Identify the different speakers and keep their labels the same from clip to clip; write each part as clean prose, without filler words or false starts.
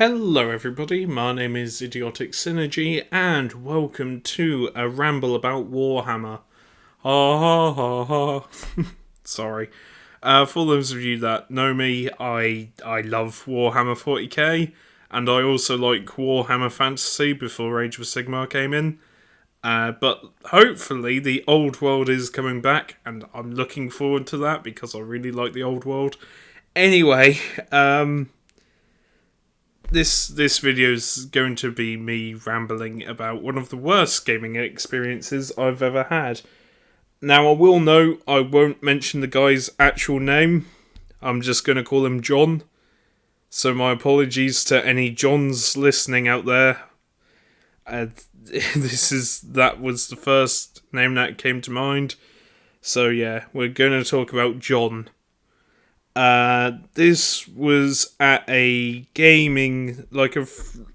Speaker 1: Hello everybody, my name is Idiotic Synergy, and welcome to a ramble about Warhammer. Ha ha ha ha. Sorry. For those of you that know me, I love Warhammer 40k, and I also like Warhammer Fantasy before Age of Sigmar came in. But hopefully the old world is coming back, and I'm looking forward to that because I really like the old world. Anyway, This video is going to be me rambling about one of the worst gaming experiences I've ever had. Now, I will note I won't mention the guy's actual name. I'm just going to call him John. So my apologies to any Johns listening out there. That was the first name that came to mind. So yeah, we're going to talk about John. This was at a gaming,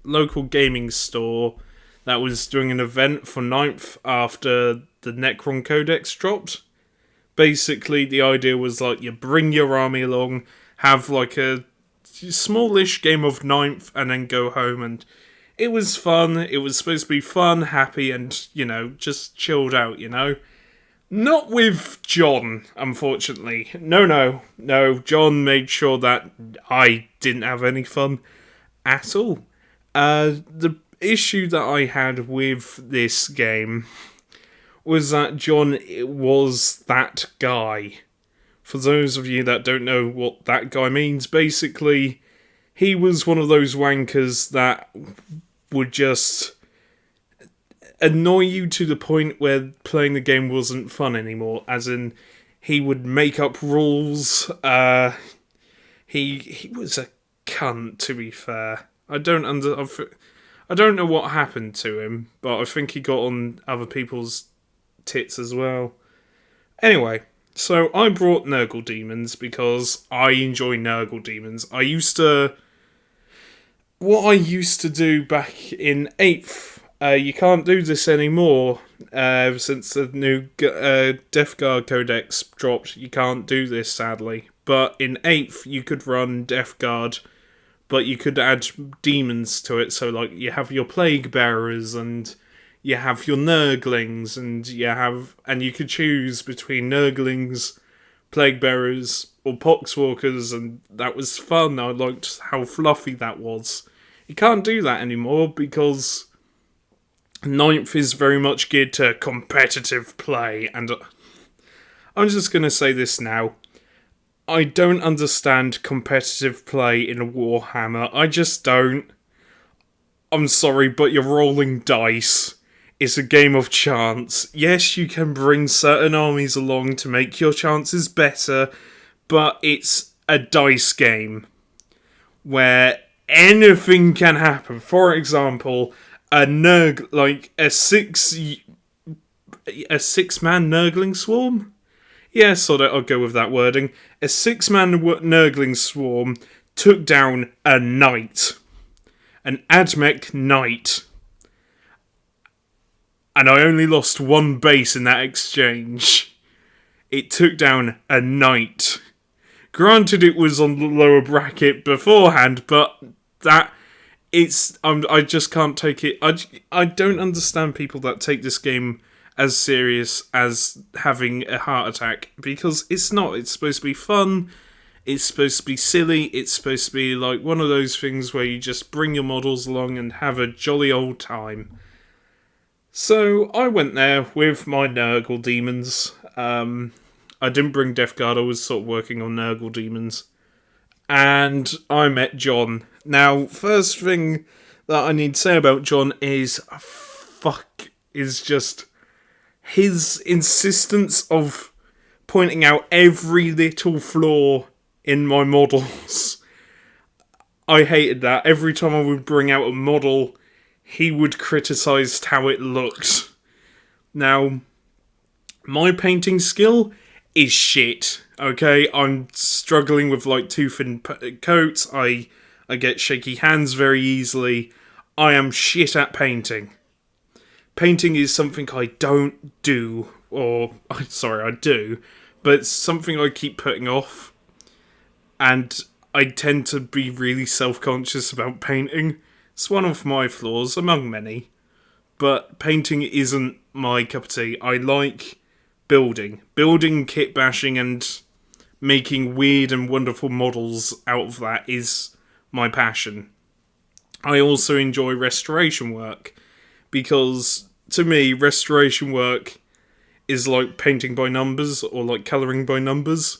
Speaker 1: local gaming store that was doing an event for Ninth after the Necron Codex dropped. Basically, the idea was you bring your army along, have a smallish game of Ninth, and then go home. And it was fun. It was supposed to be fun, happy, and just chilled out. Not with John, unfortunately. No. John made sure that I didn't have any fun at all. The issue that I had with this game was that John was that guy. For those of you that don't know what that guy means, basically, he was one of those wankers that would just annoy you to the point where playing the game wasn't fun anymore. As in, he would make up rules. He was a cunt, to be fair. I don't know what happened to him, but I think he got on other people's tits as well. Anyway, so I brought Nurgle Demons because I enjoy Nurgle Demons. What I used to do back in 8th. You can't do this anymore since the new Death Guard Codex dropped. You can't do this, sadly. But in 8th, you could run Death Guard, but you could add demons to it. So, you have your Plague Bearers, and you have your Nurglings, and you could choose between Nurglings, Plague Bearers, or Poxwalkers, and that was fun. I liked how fluffy that was. You can't do that anymore because Ninth is very much geared to competitive play, and I'm just going to say this now. I don't understand competitive play in Warhammer. I just don't. I'm sorry, but you're rolling dice. It's a game of chance. Yes, you can bring certain armies along to make your chances better, but it's a dice game where anything can happen. For example, a six-man Nurgling swarm? Yeah, I'll go with that wording. A 6-man Nurgling swarm took down a knight. An Admech knight. And I only lost one base in that exchange. It took down a knight. Granted, it was on the lower bracket beforehand, but I just can't take it. I don't understand people that take this game as serious as having a heart attack, because it's not. It's supposed to be fun. It's supposed to be silly. It's supposed to be one of those things where you just bring your models along and have a jolly old time. So I went there with my Nurgle Demons. I didn't bring Death Guard. I was sort of working on Nurgle Demons. And I met John. Now, first thing that I need to say about John is just his insistence of pointing out every little flaw in my models. I hated that. Every time I would bring out a model, he would criticise how it looked. Now, my painting skill is shit. Okay, I'm struggling with too thin coats. I get shaky hands very easily. I am shit at painting. Painting is something I don't do, I do, but it's something I keep putting off. And I tend to be really self-conscious about painting. It's one of my flaws, among many. But painting isn't my cup of tea. I like building. Building, kit bashing, and making weird and wonderful models out of that is my passion. I also enjoy restoration work, because to me, restoration work is like painting by numbers, or like colouring by numbers.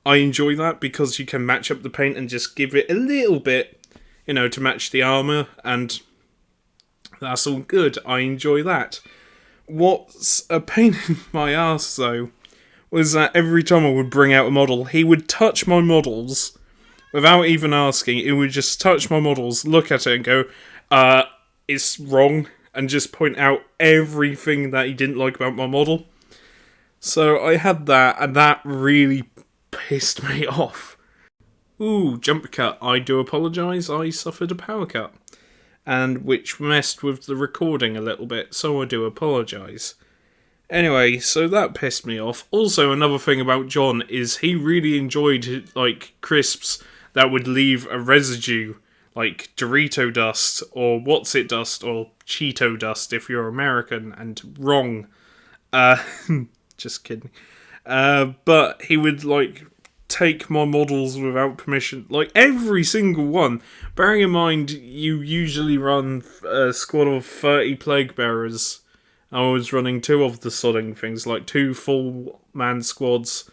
Speaker 1: I enjoy that because you can match up the paint and just give it a little bit, to match the armour, and that's all good. I enjoy that. What's a pain in my arse, though, was that every time I would bring out a model, he would touch my models without even asking. He would just touch my models, look at it and go, it's wrong, and just point out everything that he didn't like about my model. So I had that, and that really pissed me off. Ooh, jump cut. I do apologise, I suffered a power cut, and which messed with the recording a little bit, so I do apologise. Anyway, so that pissed me off. Also, another thing about John is he really enjoyed, like, crisps that would leave a residue, like Dorito dust, or What's It dust, or Cheeto dust if you're American and wrong. Just kidding. But he would, like, take my models without permission, like every single one. Bearing in mind, you usually run a squad of 30 plague bearers. I was running 2 of the sodding things, like 2 full-man squads,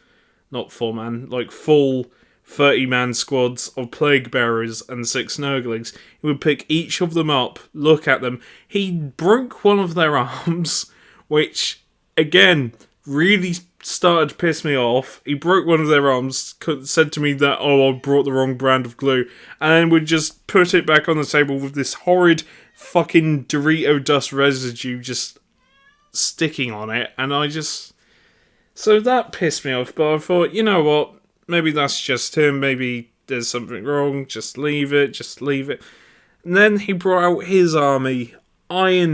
Speaker 1: not full-man, like full 30-man squads of plague bearers and 6 nurglings. He would pick each of them up, look at them. He broke one of their arms, which, again, really started to piss me off. He broke one of their arms, said to me that, I brought the wrong brand of glue, and then would just put it back on the table with this horrid fucking Dorito dust residue just sticking on it, and so that pissed me off. But I thought, you know what, maybe that's just him, maybe there's something wrong, just leave it. And then he brought out his army, I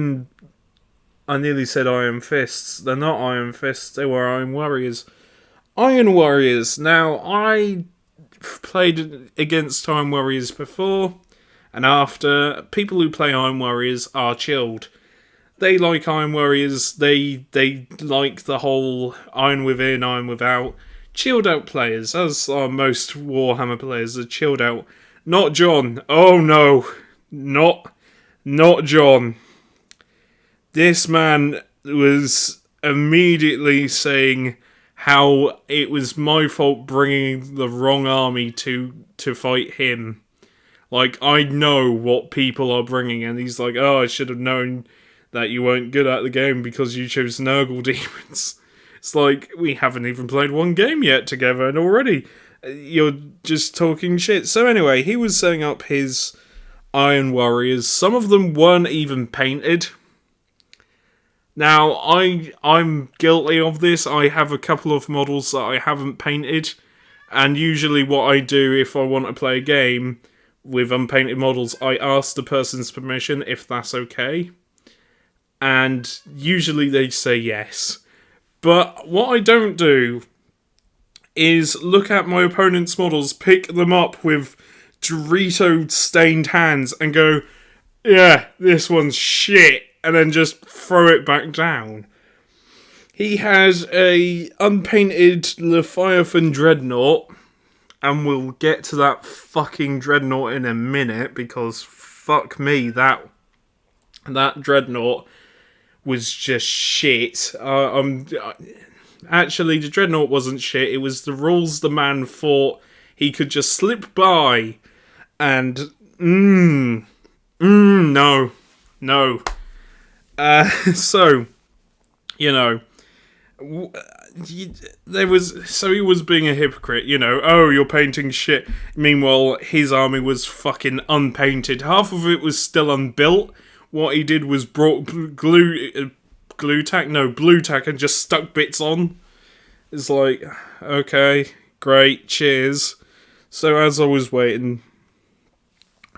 Speaker 1: nearly said Iron Fists. They're not Iron Fists, they were Iron Warriors. Iron Warriors. Now, I played against Iron Warriors before and after. People who play Iron Warriors are chilled. They like Iron Warriors, they like the whole Iron Within, Iron Without. Chilled out players, as are most Warhammer players, are chilled out. Not John. Oh no. Not John. This man was immediately saying how it was my fault bringing the wrong army to fight him. Like, I know what people are bringing, and he's like, I should have known that you weren't good at the game because you chose Nurgle Demons. It's like, we haven't even played one game yet together, and already you're just talking shit. So anyway, he was setting up his Iron Warriors. Some of them weren't even painted. Now, I'm guilty of this. I have a couple of models that I haven't painted, and usually what I do if I want to play a game with unpainted models, I ask the person's permission if that's okay. And usually they say yes. But what I don't do is look at my opponent's models, pick them up with Dorito-stained hands and go, yeah, this one's shit, and then just throw it back down. He has a unpainted Leviathan Dreadnought, and we'll get to that fucking Dreadnought in a minute, because fuck me, that Dreadnought was just shit. Actually, the Dreadnought wasn't shit. It was the rules the man thought he could just slip by, and no. So, you know, he was being a hypocrite. You're painting shit. Meanwhile, his army was fucking unpainted. Half of it was still unbuilt. What he did was brought blue tack, and just stuck bits on. It's like, okay, great, cheers. So as I was waiting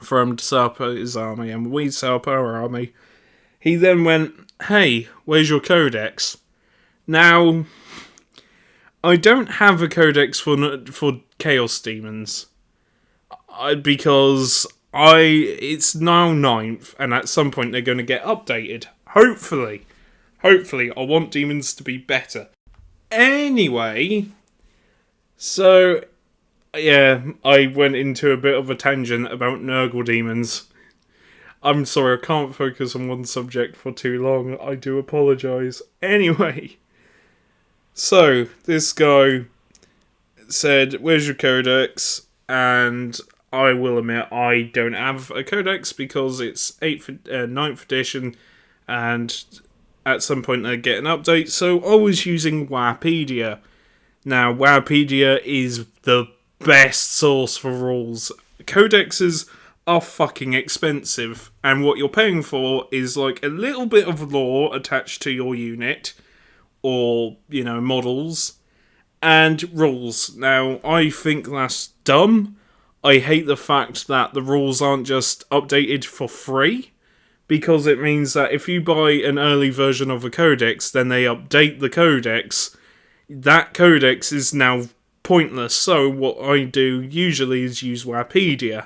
Speaker 1: for him to set up his army, and we set up our army, he then went, hey, where's your codex? Now, I don't have a codex for Chaos Demons. because it's now 9th, and at some point they're going to get updated. Hopefully, I want demons to be better. Anyway, so yeah, I went into a bit of a tangent about Nurgle demons. I'm sorry, I can't focus on one subject for too long. I do apologise. Anyway, so this guy said, "Where's your codex?" And I will admit I don't have a codex because it's 9th edition, and at some point they get an update. So I was using Wikipedia. Now, Wikipedia is the best source for rules. Codexes are fucking expensive, and what you're paying for is like a little bit of lore attached to your unit, or, models, and rules. Now, I think that's dumb. I hate the fact that the rules aren't just updated for free, because it means that if you buy an early version of a codex, then they update the codex. That codex is now pointless, so what I do usually is use Wikipedia.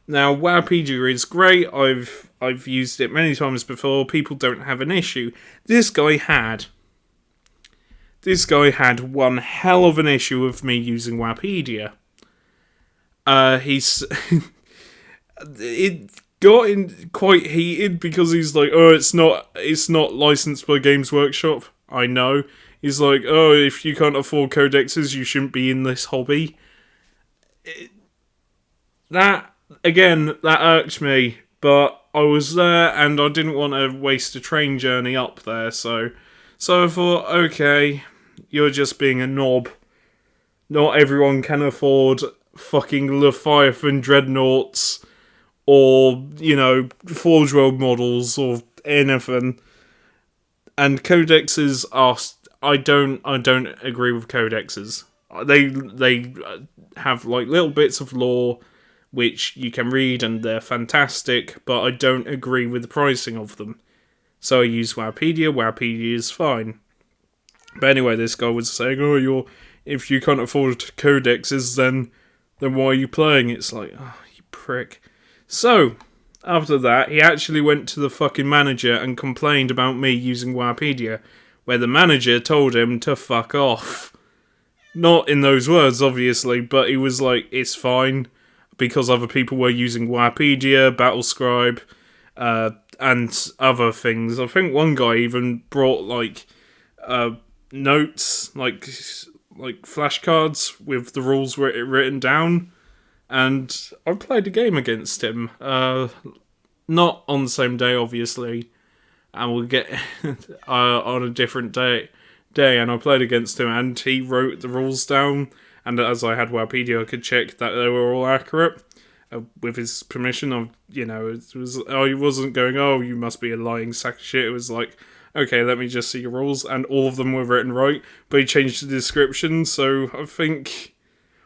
Speaker 1: Now, Wikipedia is great. I've used it many times before. People don't have an issue. This guy had one hell of an issue with me using Wikipedia. It got in quite heated because he's like, "Oh, it's not licensed by Games Workshop." I know. He's like, "Oh, if you can't afford codexes, you shouldn't be in this hobby." That irked me, but I was there and I didn't want to waste a train journey up there, so I thought, okay, you're just being a knob. Not everyone can afford fucking Leviathan dreadnoughts, or, Forge World models, or anything. And codexes are... I don't agree with codexes. They have, like, little bits of lore which you can read, and they're fantastic, but I don't agree with the pricing of them. So I use Wikipedia. Wikipedia is fine. But anyway, this guy was saying, "Oh, if you can't afford codexes, then why are you playing?" It's like, oh, you prick. So, after that, he actually went to the fucking manager and complained about me using Wikipedia, where the manager told him to fuck off. Not in those words, obviously, but he was like, it's fine, because other people were using Wikipedia, Battlescribe, and other things. I think one guy even brought, like, notes, like flashcards with the rules written down, and I played a game against him. Not on the same day, obviously, and we'll get on a different day, and I played against him, and he wrote the rules down, and as I had Wikipedia, I could check that they were all accurate. With his permission, I wasn't going, "Oh, you must be a lying sack of shit." It was like, okay, let me just see your rules, and all of them were written right, but he changed the description, so I think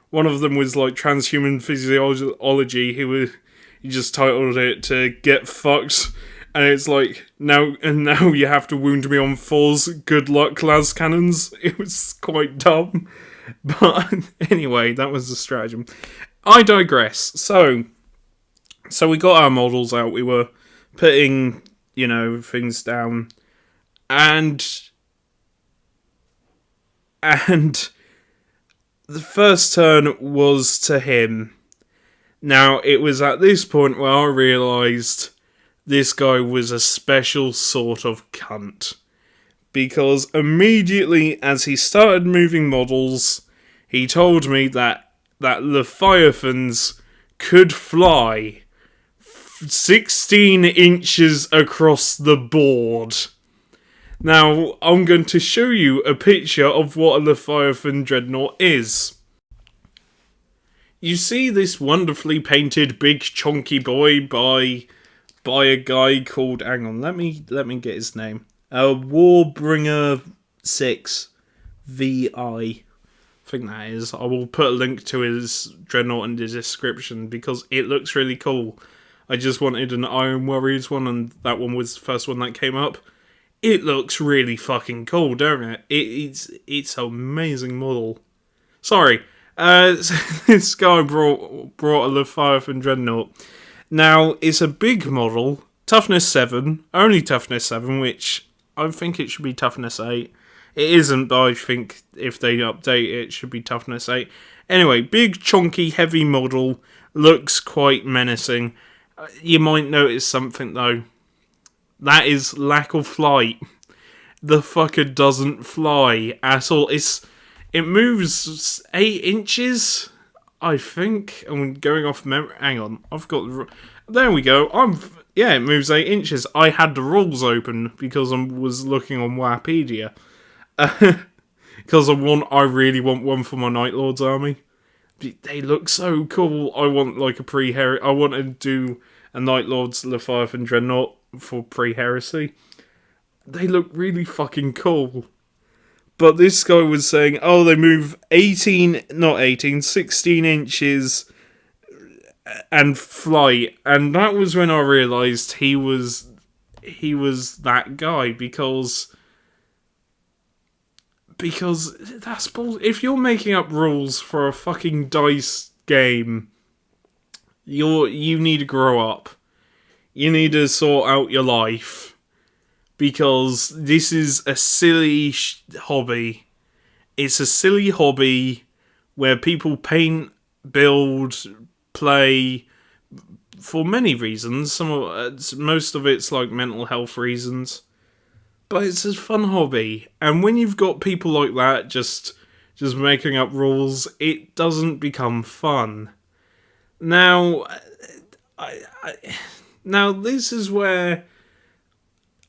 Speaker 1: one of them was like transhuman physiology. He just titled it to "Get Fucked," and it's like, now you have to wound me on 4's good luck las cannons. It was quite dumb, but anyway, that was the stratagem. I digress. So we got our models out, we were putting, things down, and the first turn was to him. Now, it was at this point where I realised this guy was a special sort of cunt. Because immediately as he started moving models, he told me that Leviathans could fly 16 inches across the board. Now, I'm going to show you a picture of what a Leviathan dreadnought is. You see this wonderfully painted big chunky boy by a guy called... Hang on, let me get his name. Warbringer 6 VI. I think that is. I will put a link to his dreadnought in the description because it looks really cool. I just wanted an Iron Warriors one, and that one was the first one that came up. It looks really fucking cool, don't it? It's an amazing model. Sorry, So this guy brought a Leviathan Dreadnought. Now, it's a big model, toughness 7, only toughness 7, which I think it should be toughness 8. It isn't, but I think if they update it, it should be toughness 8. Anyway, big, chunky, heavy model, looks quite menacing. You might notice something though. That is lack of flight. The fucker doesn't fly at all. It moves 8 inches, I think. I'm going off memory. Hang on, I've got. There we go. It moves 8 inches. I had the rules open because I was looking on Wikipedia. Because I really want one for my Night Lord's army. They look so cool. I want like a I want to do a Night Lord's Leviathan Dreadnought for pre-heresy. They look really fucking cool. But this guy was saying, oh, they move 16 inches and fly. And that was when I realised he was that guy, because that's bull. If you're making up rules for a fucking dice game, you need to grow up. You need to sort out your life, because this is a silly hobby. It's a silly hobby where people paint, build, play for many reasons. Most of it's like mental health reasons. But it's a fun hobby, and when you've got people like that just making up rules, it doesn't become fun. Now, now this is where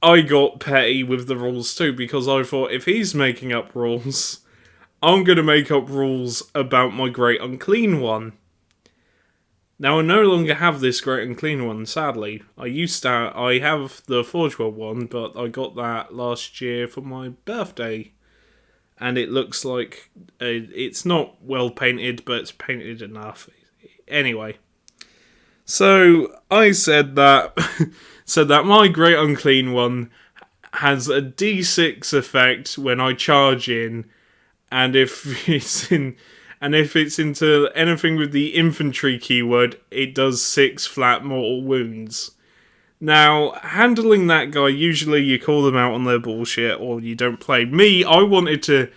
Speaker 1: I got petty with the rules too, because I thought if he's making up rules, I'm going to make up rules about my Great Unclean One. Now, I no longer have this Great Unclean One, sadly. I have the Forge World one, but I got that last year for my birthday. And it looks like it's not well painted, but it's painted enough. Anyway. So, I said that my Great Unclean One has a D6 effect when I charge in, and if it's into anything with the infantry keyword, it does 6 flat mortal wounds. Now, handling that guy, usually you call them out on their bullshit, or you don't play. Me, I wanted to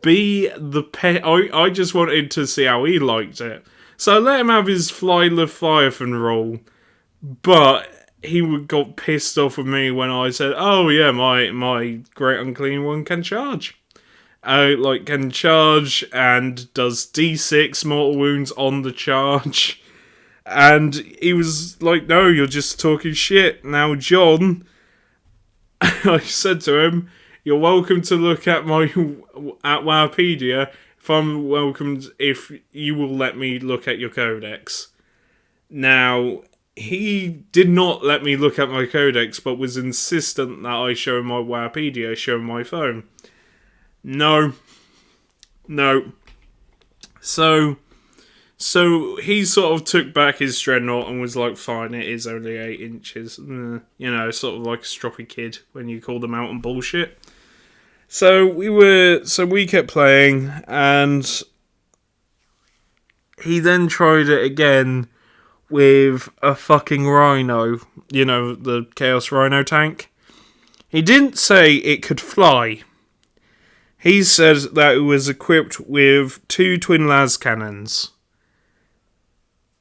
Speaker 1: be the pet. I just wanted to see how he liked it. So I let him have his Fly Leviathan roll, but he got pissed off with me when I said, oh yeah, my Great Unclean One can charge. Can charge and does D6 mortal wounds on the charge. And he was like, no, you're just talking shit. Now, John, I said to him, you're welcome to look at Wikipedia if you will let me look at your codex. Now, he did not let me look at my codex, but was insistent that I show him my Wikipedia, show him my phone. No. So he sort of took back his Dreadnought and was like, fine, it is only 8 inches. Sort of like a stroppy kid when you call them out on bullshit. So we kept playing, and he then tried it again with a fucking Rhino. The Chaos Rhino tank. He didn't say it could fly. He said that it was equipped with 2 twin las cannons.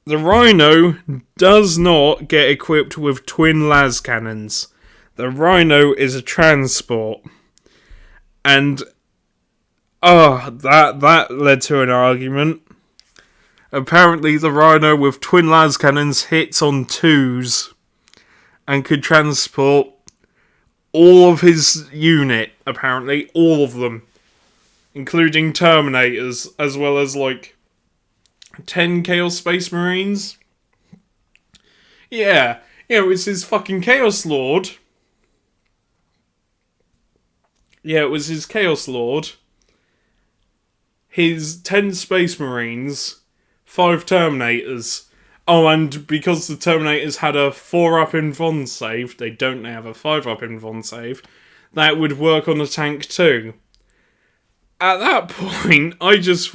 Speaker 1: The Rhino does not get equipped with twin las cannons. The Rhino is a transport. And that led to an argument. Apparently the Rhino with twin las cannons hits on 2s and could transport all of his unit, apparently, all of them, including Terminators, as well as 10 Chaos Space Marines. Yeah, it was his fucking Chaos Lord. Yeah, it was his Chaos Lord, his 10 Space Marines, 5 Terminators. Oh, and because the Terminators had a 4-up in Von save, they don't have a 5-up in Von save, that would work on the tank too. At that point, I just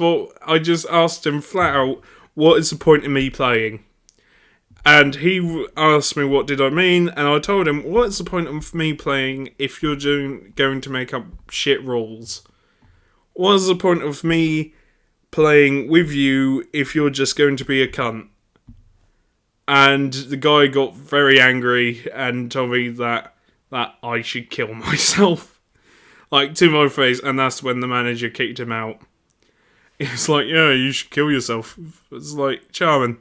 Speaker 1: asked him flat out, what is the point in me playing? And he asked me what did I mean, and I told him, what's the point of me playing if you're going to make up shit rules? What's the point of me playing with you if you're just going to be a cunt? And the guy got very angry and told me that I should kill myself. Like, to my face, and that's when the manager kicked him out. He was like, yeah, you should kill yourself. It's like, charming.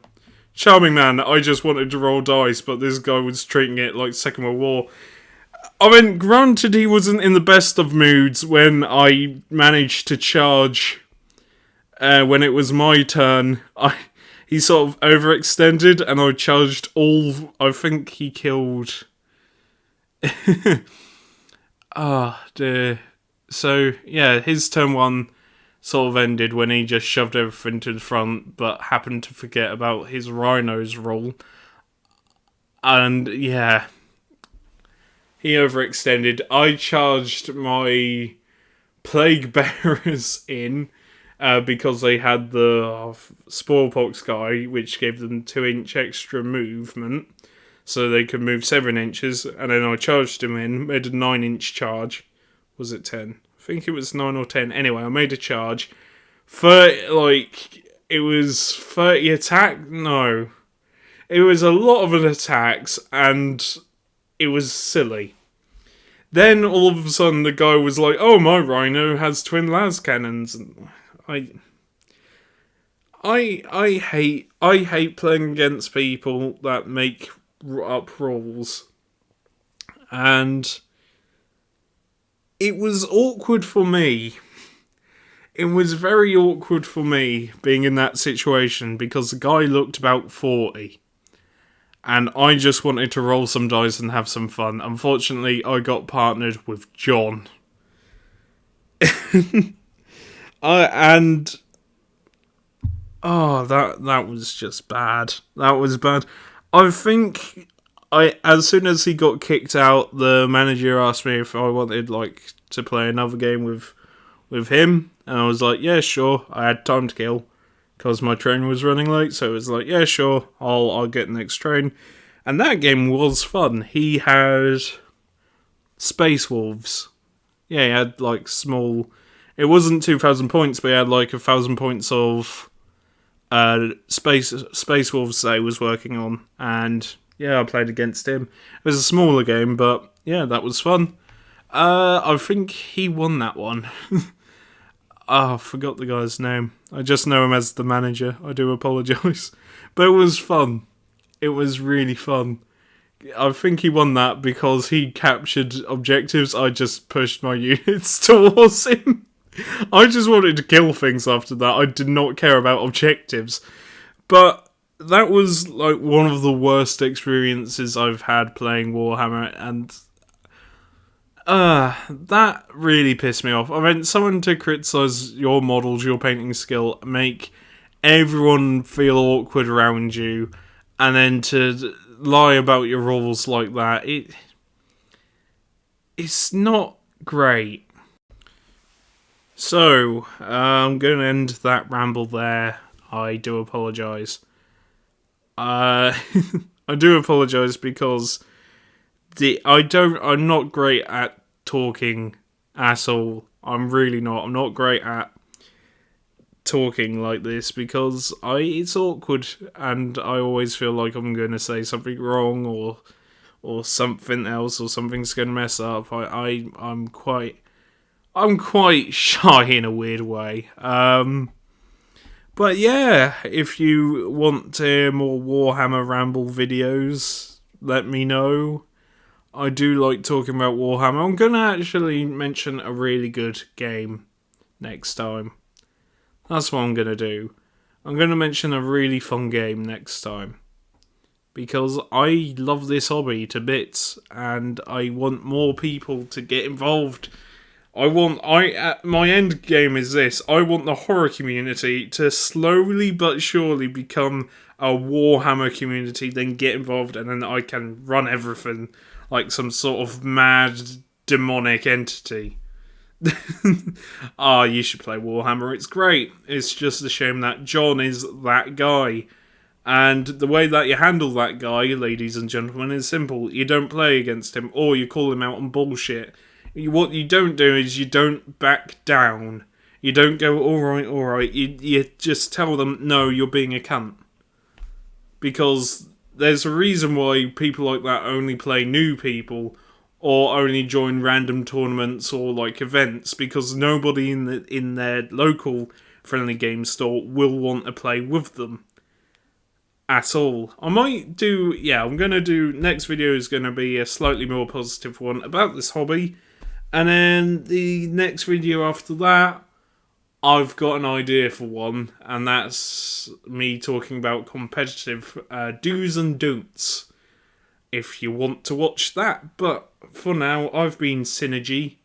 Speaker 1: Charming man, I just wanted to roll dice, but this guy was treating it like Second World War. I mean, granted he wasn't in the best of moods when I managed to charge when it was my turn. He sort of overextended, and I charged all. I think he killed. Dear. So yeah, his turn one sort of ended when he just shoved everything to the front, but happened to forget about his rhinos rule. And yeah, he overextended. I charged my plague bearers in. Because they had the Spoilpox guy, which gave them 2-inch extra movement, so they could move 7 inches, and then I charged him in, made a 9-inch charge. Was it 10? I think it was 9 or 10. Anyway, I made a charge. It was 30 attack? No. It was a lot of attacks, and it was silly. Then, all of a sudden, the guy was like, oh, my Rhino has twin las cannons, and I hate playing against people that make up rules, and it was awkward for me. It was very awkward for me being in that situation because the guy looked about 40, and I just wanted to roll some dice and have some fun. Unfortunately, I got partnered with John. That was just bad. That was bad. I think as soon as he got kicked out, the manager asked me if I wanted to play another game with him, and I was like, yeah, sure. I had time to kill because my train was running late, so it was like, yeah, sure. I'll get the next train, and that game was fun. He had Space Wolves. Yeah, he had small. It wasn't 2,000 points, but he had 1,000 points of Space Wolves that he was working on, and yeah, I played against him. It was a smaller game, but yeah, that was fun. I think he won that one. I forgot the guy's name. I just know him as the manager. I do apologise. But it was fun. It was really fun. I think he won that because he captured objectives. I just pushed my units towards him. I just wanted to kill things after that. I did not care about objectives. But that was one of the worst experiences I've had playing Warhammer, and that really pissed me off. I mean, someone to criticise your models, your painting skill, make everyone feel awkward around you, and then to lie about your rules like that, it's not great. So, I'm going to end that ramble there. I do apologise. I do apologise because I'm not great at talking at all. I'm really not. I'm not great at talking like this because it's awkward, and I always feel like I'm going to say something wrong or something else, or something's going to mess up. I'm quite shy in a weird way. But yeah, if you want to hear more Warhammer Ramble videos, let me know. I do like talking about Warhammer. I'm going to actually mention a really good game next time. That's what I'm going to do. I'm going to mention a really fun game next time. Because I love this hobby to bits, and I want more people to get involved. My end game is this. I want the horror community to slowly but surely become a Warhammer community, then get involved, and then I can run everything like some sort of mad demonic entity. Ah, you should play Warhammer, it's great. It's just a shame that John is that guy. And the way that you handle that guy, ladies and gentlemen, is simple. You don't play against him, or you call him out on bullshit. What you don't do is you don't back down. You don't go, alright. You just tell them, no, you're being a cunt. Because there's a reason why people like that only play new people, or only join random tournaments or like events, because nobody in their local friendly game store will want to play with them at all. I might do, I'm going to do, next video is going to be a slightly more positive one about this hobby, and then the next video after that, I've got an idea for one, and that's me talking about competitive do's and don'ts, if you want to watch that. But for now, I've been Synergy,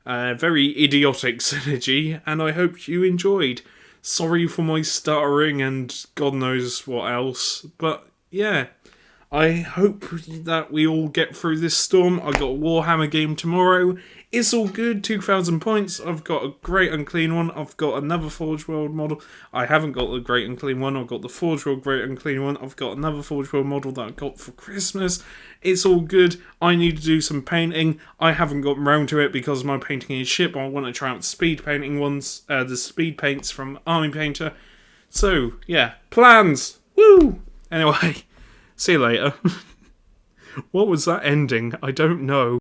Speaker 1: very idiotic Synergy, and I hope you enjoyed. Sorry for my stuttering and God knows what else, but yeah, I hope that we all get through this storm. I got a Warhammer game tomorrow. It's all good, 2,000 points. I've got a Great Unclean one. I've got another Forge World model. I haven't got the Great Unclean one. I've got the Forge World Great Unclean one. I've got another Forge World model that I got for Christmas. It's all good. I need to do some painting. I haven't gotten round to it because my painting is shit, but I want to try out the speed painting ones, the speed paints from Army Painter. So, yeah, plans! Woo! Anyway, see you later. What was that ending? I don't know.